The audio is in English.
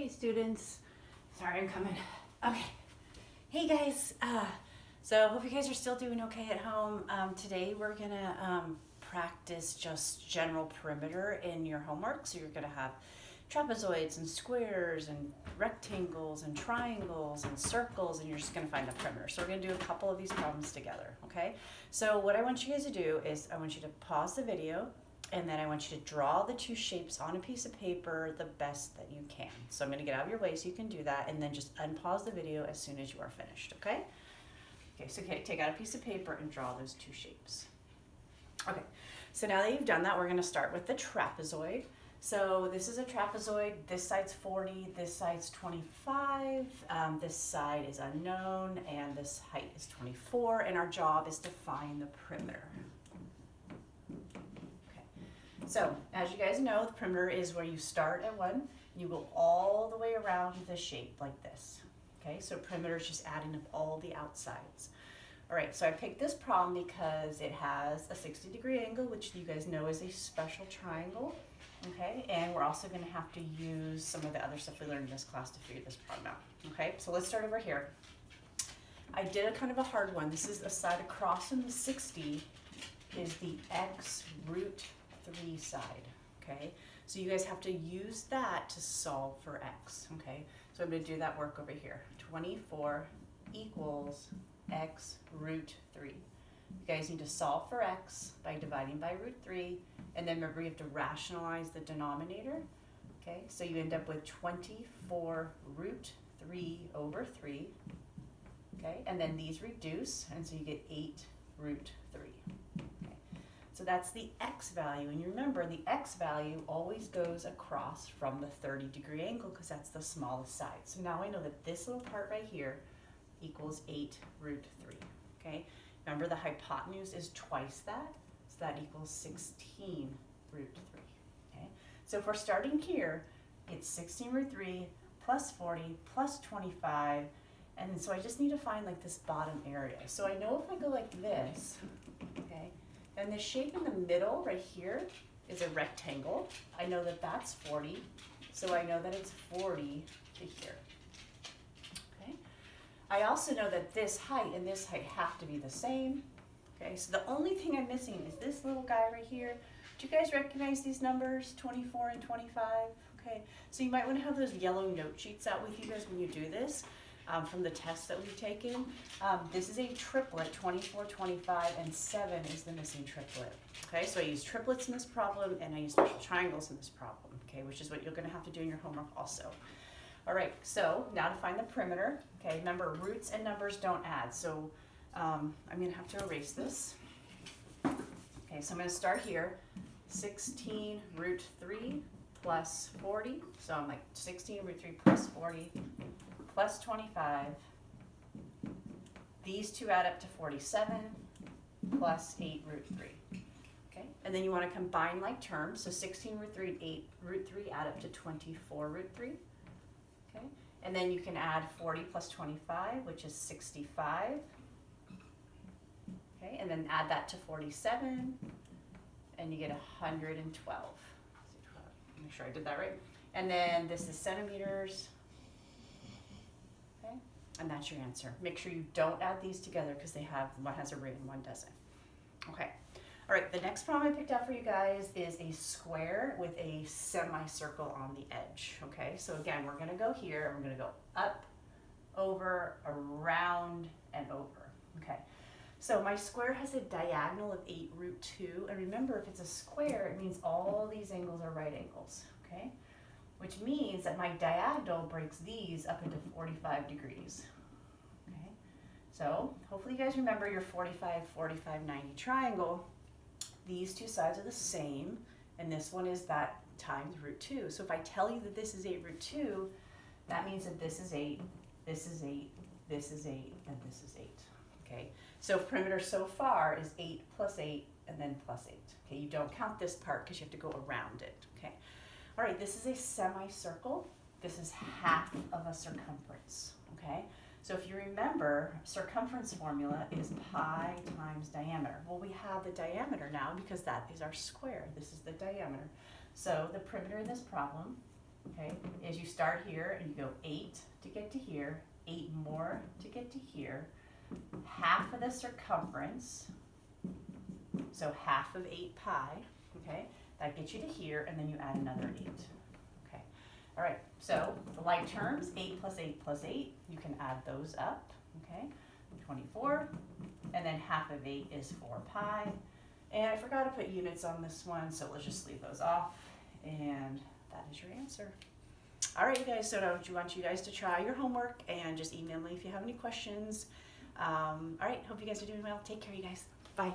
Okay, students. Sorry, I'm coming. Okay. Hey guys. So hope you guys are still doing okay at home. Today we're gonna practice just general perimeter in your homework. So you're gonna have trapezoids and squares and rectangles and triangles and circles, and you're just gonna find the perimeter. So we're gonna do a couple of these problems together, okay? So what I want you guys to do is I want you to pause the video, and then I want you to draw the two shapes on a piece of paper the best that you can. So I'm going to get out of your way so you can do that, and then just unpause the video as soon as you are finished, okay? Okay, so take out a piece of paper and draw those two shapes. Okay, so now that you've done that, we're going to start with the trapezoid. So this is a trapezoid. This side's 40, this side's 25, this side is unknown, and this height is 24, and our job is to find the perimeter. So, as you guys know, the perimeter is where you start at one, you go all the way around the shape like this. Okay, so perimeter is just adding up all the outsides. All right, so I picked this problem because it has a 60-degree angle, which you guys know is a special triangle. Okay, and we're also going to have to use some of the other stuff we learned in this class to figure this problem out. Okay, so let's start over here. I did a kind of a hard one. This is the side across from the 60 is the x root 3 side, okay? So you guys have to use that to solve for x, okay? So I'm going to do that work over here. 24 equals x root 3. You guys need to solve for x by dividing by root 3, and then remember you have to rationalize the denominator, okay? So you end up with 24 root 3 over 3, okay? And then these reduce, and so you get 8 root 3. So that's the x value, and you remember the x value always goes across from the 30-degree angle because that's the smallest side. So now I know that this little part right here equals 8 root 3, okay? Remember the hypotenuse is twice that, so that equals 16 root 3, okay? So if we're starting here, it's 16 root 3 plus 40 plus 25, and so I just need to find like this bottom area. So I know if I go like this, okay, and the shape in the middle right here is a rectangle. I know that that's 40, so I know that it's 40 to here. Okay. I also know that this height and this height have to be the same. Okay, so the only thing I'm missing is this little guy right here. Do you guys recognize these numbers, 24 and 25? Okay, so you might want to have those yellow note sheets out with you guys when you do this. From the tests that we've taken. This is a triplet, 24, 25, and 7 is the missing triplet. Okay, so I use triplets in this problem, and I use special triangles in this problem, okay, which is what you're going to have to do in your homework also. All right, so now to find the perimeter, okay, remember roots and numbers don't add, so I'm going to have to erase this. Okay, so I'm going to start here, 16 root 3 plus 40, so I'm like 16 root 3 plus 40, plus 25, these two add up to 47, plus 8 root 3, okay? And then you want to combine like terms, so 16 root 3 and 8 root 3 add up to 24 root 3, okay? And then you can add 40 plus 25, which is 65, okay? And then add that to 47, and you get 112. Make sure I did that right. And then this is centimeters, and that's your answer. Make sure you don't add these together because they have, one has a ring and one doesn't. Okay. All right, the next problem I picked out for you guys is a square with a semicircle on the edge. Okay, so again, we're gonna go here and we're gonna go up, over, around, and over. Okay, so my square has a diagonal of 8 root 2, and remember if it's a square, it means all these angles are right angles, okay? Which means that my diagonal breaks these up into 45 degrees. Okay, so hopefully you guys remember your 45, 45, 90 triangle. These two sides are the same, and this one is that times root 2. So if I tell you that this is 8 root 2, that means that this is 8, this is 8, this is 8, and this is 8. Okay, so perimeter so far is 8 plus 8, and then plus 8. Okay, you don't count this part because you have to go around it. Okay. All right, this is a semicircle. This is half of a circumference, okay? So if you remember, circumference formula is pi times diameter. Well, we have the diameter now because that is our square. This is the diameter. So the perimeter in this problem okay, is you start here and you go 8 to get to here, 8 more to get to here, half of the circumference, so half of 8 pi, okay, that gets you to here, and then you add another 8. Okay, all right, so the like terms, 8 plus 8 plus 8, you can add those up, okay, 24, and then half of 8 is 4 pi, and I forgot to put units on this one, so let's just leave those off, and that is your answer. All right, you guys, so I want you guys to try your homework and just email me if you have any questions. All right, hope you guys are doing well. Take care, you guys. Bye.